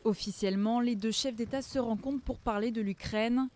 Officiellement, les deux chefs d'État se rencontrent pour parler de l'Ukraine.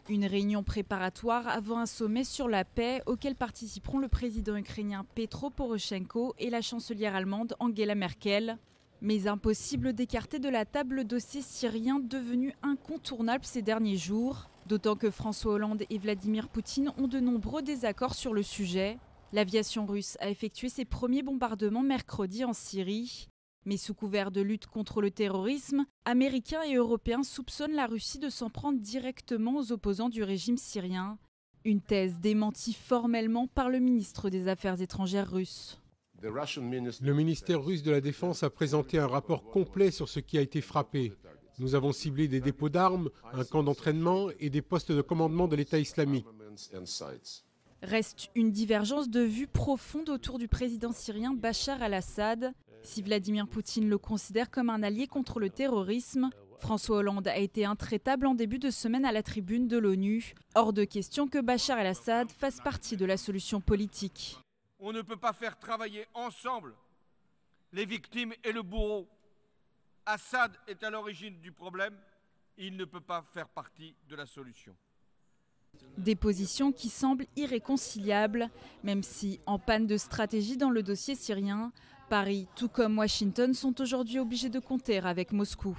Une réunion préparatoire avant un sommet sur la paix auquel participeront le président ukrainien Petro Poroshenko et la chancelière allemande Angela Merkel. Mais impossible d'écarter de la table le dossier syrien devenu incontournable ces derniers jours. D'autant que François Hollande et Vladimir Poutine ont de nombreux désaccords sur le sujet. L'aviation russe a effectué ses premiers bombardements mercredi en Syrie. Mais sous couvert de lutte contre le terrorisme, Américains et Européens soupçonnent la Russie de s'en prendre directement aux opposants du régime syrien. Une thèse démentie formellement par le ministre des Affaires étrangères russe. Le ministère russe de la Défense a présenté un rapport complet sur ce qui a été frappé. Nous avons ciblé des dépôts d'armes, un camp d'entraînement et des postes de commandement de l'État islamique. Reste une divergence de vue profonde autour du président syrien Bachar al-Assad. Si Vladimir Poutine le considère comme un allié contre le terrorisme, François Hollande a été intraitable en début de semaine à la tribune de l'ONU. Hors de question que Bachar al-Assad fasse partie de la solution politique. On ne peut pas faire travailler ensemble les victimes et le bourreau. Assad est à l'origine du problème, il ne peut pas faire partie de la solution. Des positions qui semblent irréconciliables, même si, en panne de stratégie dans le dossier syrien, Paris, tout comme Washington, sont aujourd'hui obligés de compter avec Moscou.